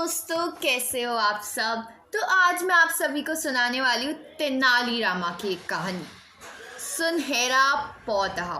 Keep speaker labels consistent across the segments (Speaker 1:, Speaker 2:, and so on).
Speaker 1: दोस्तों, कैसे हो आप सब। तो आज मैं आप सभी को सुनाने वाली हूँ तेनालीरामा की एक कहानी, सुनहरा पौधा।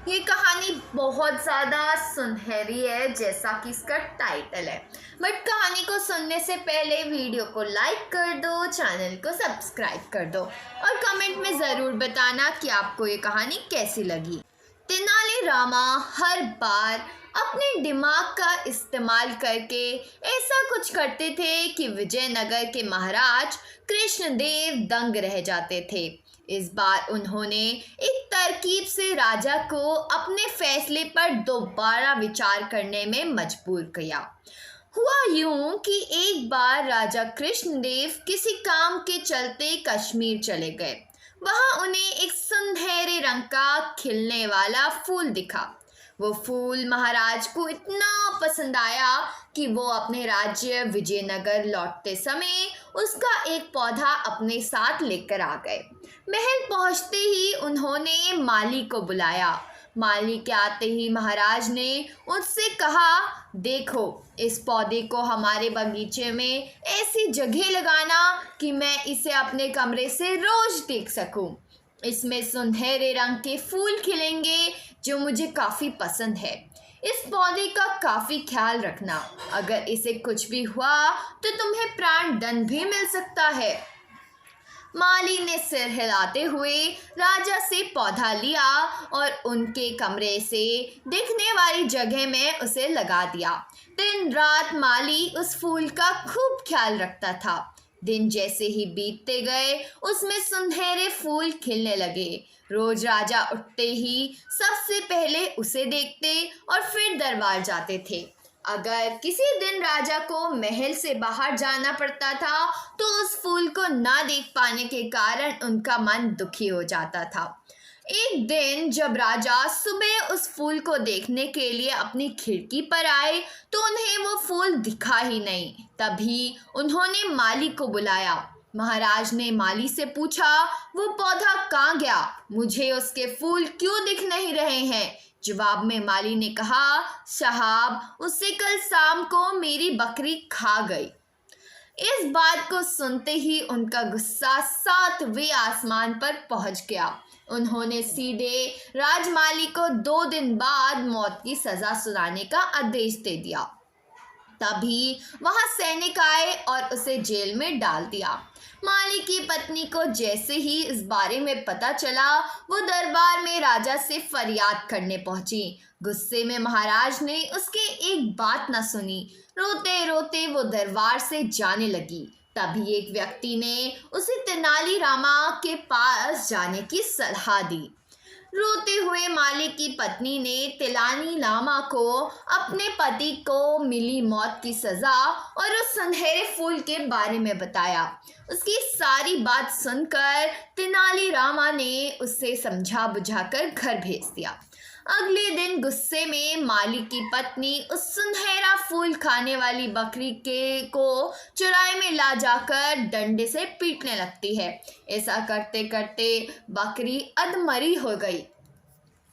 Speaker 1: ये कहानी बहुत ज़्यादा सुनहरी है, जैसा कि इसका टाइटल है। बट कहानी को सुनने से पहले वीडियो को लाइक कर दो, चैनल को सब्सक्राइब कर दो और कमेंट में ज़रूर बताना कि आपको ये कहानी कैसी लगी। तेनालीरामा हर बार अपने दिमाग का इस्तेमाल करके ऐसा कुछ करते थे कि विजयनगर के महाराज कृष्णदेव दंग रह जाते थे। इस बार उन्होंने एक तरकीब से राजा को अपने फैसले पर दोबारा विचार करने में मजबूर किया। हुआ यूं कि एक बार राजा कृष्णदेव किसी काम के चलते कश्मीर चले गए। वहां उन्हें एक सुनहरे रंग का खिलने वाला फूल दिखा। वो फूल महाराज को इतना पसंद आया कि वो अपने राज्य विजयनगर लौटते समय उसका एक पौधा अपने साथ लेकर आ गए। महल पहुंचते ही उन्होंने माली को बुलाया। माली के आते ही महाराज ने उससे कहा, देखो, इस पौधे को हमारे बगीचे में ऐसी जगह लगाना कि मैं इसे अपने कमरे से रोज देख सकूं। इसमें सुनहरे रंग के फूल खिलेंगे जो मुझे काफ़ी पसंद है। इस पौधे का काफ़ी ख्याल रखना, अगर इसे कुछ भी हुआ तो तुम्हें प्राण दंड भी मिल सकता है। माली ने सिर हिलाते हुए राजा से पौधा लिया और उनके कमरे से दिखने वाली जगह में उसे लगा दिया। दिन रात माली उस फूल का खूब ख्याल रखता था। दिन जैसे ही बीतते गए उसमें सुनहरे फूल खिलने लगे। रोज राजा उठते ही सबसे पहले उसे देखते और फिर दरबार जाते थे। अगर किसी दिन राजा को महल से बाहर जाना पड़ता था तो उस फूल को ना देख पाने के कारण उनका मन दुखी हो जाता था। एक दिन जब राजा सुबह उस फूल को देखने के लिए अपनी खिड़की पर आए तो उन्हें वो फूल दिखा ही नहीं। तभी उन्होंने माली को बुलाया। महाराज ने माली से पूछा, वो पौधा कहाँ गया? मुझे उसके फूल क्यों दिख नहीं रहे हैं? जवाब में माली ने कहा, साहब, उसे कल शाम को मेरी बकरी खा गई। इस बात को सुनते ही उनका गुस्सा 7वें आसमान पर पहुंच गया। उन्होंने सीधे राजमाली को 2 दिन बाद मौत की सजा सुनाने का आदेश दे दिया। तभी वहां सैनिक आए और उसे जेल में डाल दिया। माली की पत्नी को जैसे ही इस बारे में पता चला, वो दरबार में राजा से फरियाद करने पहुंची। गुस्से में महाराज ने उसके एक बात न सुनी। रोते रोते वो दरबार से जाने लगी। तभी एक व्यक्ति ने उसे तेनालीरामा के पास जाने की सलाह दी। रोते हुए माली की पत्नी ने तेनालीरामा को अपने पति को मिली मौत की सजा और उस सुनहरे फूल के बारे में बताया। उसकी सारी बात सुनकर तेनालीरामा ने उसे समझा बुझाकर घर भेज दिया। अगले दिन गुस्से में माली की पत्नी उस सुनहरा फूल खाने वाली बकरी को चुराए में ला जाकर डंडे से पीटने लगती है। ऐसा करते करते बकरी अधमरी हो गई।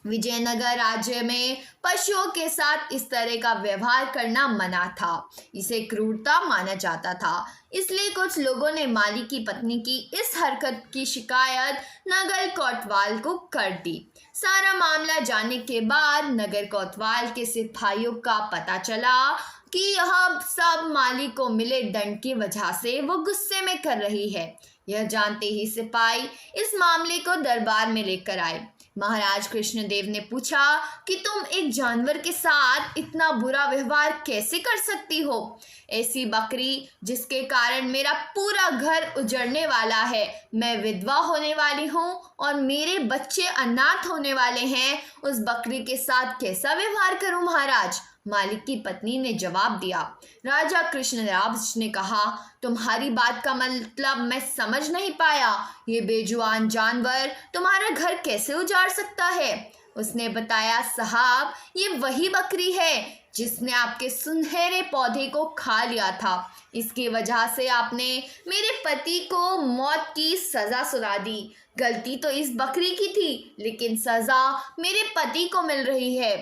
Speaker 1: विजयनगर राज्य में पशुओं के साथ इस तरह का व्यवहार करना मना था। इसे क्रूरता माना जाता था। इसलिए कुछ लोगों ने माली की पत्नी की इस हरकत की शिकायत नगर कोतवाल को कर दी। सारा मामला जानने के बाद नगर कोतवाल के सिपाहियों का पता चला कि यह सब माली को मिले दंड की वजह से वो गुस्से में कर रही है। यह जानते ही सिपाही इस मामले को दरबार में लेकर आए। महाराज कृष्णदेव ने पूछा कि तुम एक जानवर के साथ इतना बुरा व्यवहार कैसे कर सकती हो? ऐसी बकरी जिसके कारण मेरा पूरा घर उजड़ने वाला है, मैं विधवा होने वाली हूँ और मेरे बच्चे अनाथ होने वाले हैं, उस बकरी के साथ कैसा व्यवहार करूँ महाराज? मालिक की पत्नी ने जवाब दिया। राजा कृष्णराज ने कहा, तुम्हारी बात का मतलब मैं समझ नहीं पाया। ये बेजुबान जानवर तुम्हारा घर कैसे उजाड़ सकता है? उसने बताया, साहब, ये वही बकरी है जिसने आपके सुनहरे पौधे को खा लिया था। इसकी वजह से आपने मेरे पति को मौत की सज़ा सुना दी। गलती तो इस बकरी की थी, लेकिन सज़ा मेरे पति को मिल रही है।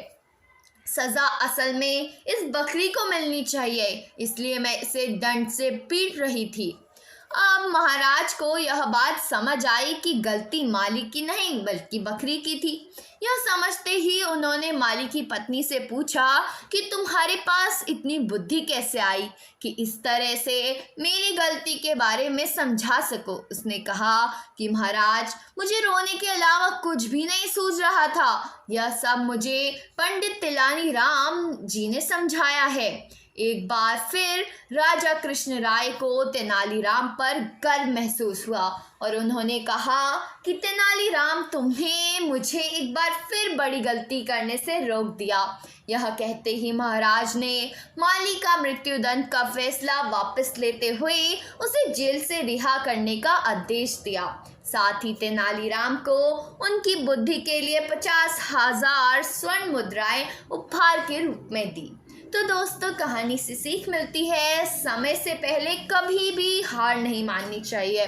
Speaker 1: सज़ा असल में इस बकरी को मिलनी चाहिए, इसलिए मैं इसे दंड से पीट रही थी। अब महाराज को यह बात समझ आई कि गलती मालिक की नहीं बल्कि बकरी की थी। यह समझते ही उन्होंने मालिक की पत्नी से पूछा कि तुम्हारे पास इतनी बुद्धि कैसे आई कि इस तरह से मेरी गलती के बारे में समझा सको। उसने कहा कि महाराज, मुझे रोने के अलावा कुछ भी नहीं सूझ रहा था। यह सब मुझे पंडित तेनाली राम जी ने समझाया है। एक बार फिर राजा कृष्ण राय को तेनालीराम पर गर्व महसूस हुआ और उन्होंने कहा कि तेनालीराम, तुमने मुझे एक बार फिर बड़ी गलती करने से रोक दिया। यह कहते ही महाराज ने माली का मृत्युदंड का फैसला वापस लेते हुए उसे जेल से रिहा करने का आदेश दिया। साथ ही तेनालीराम को उनकी बुद्धि के लिए 50,000 स्वर्ण मुद्राएं उपहार के रूप में दी। तो दोस्तों, कहानी से सीख मिलती है, समय से पहले कभी भी हार नहीं माननी चाहिए।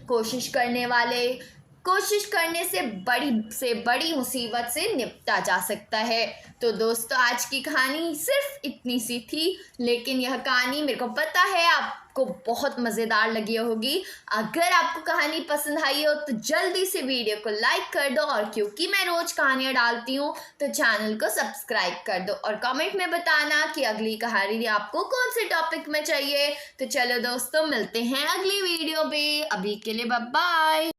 Speaker 1: कोशिश करने से बड़ी मुसीबत से निपटा जा सकता है। तो दोस्तों, आज की कहानी सिर्फ इतनी सी थी, लेकिन यह कहानी मेरे को पता है आपको बहुत मज़ेदार लगी होगी। अगर आपको कहानी पसंद आई हो तो जल्दी से वीडियो को लाइक कर दो, और क्योंकि मैं रोज़ कहानियाँ डालती हूँ तो चैनल को सब्सक्राइब कर दो, और कमेंट में बताना कि अगली कहानी आपको कौन से टॉपिक में चाहिए। तो चलो दोस्तों, मिलते हैं अगली वीडियो पे। अभी के लिए बाय बाय।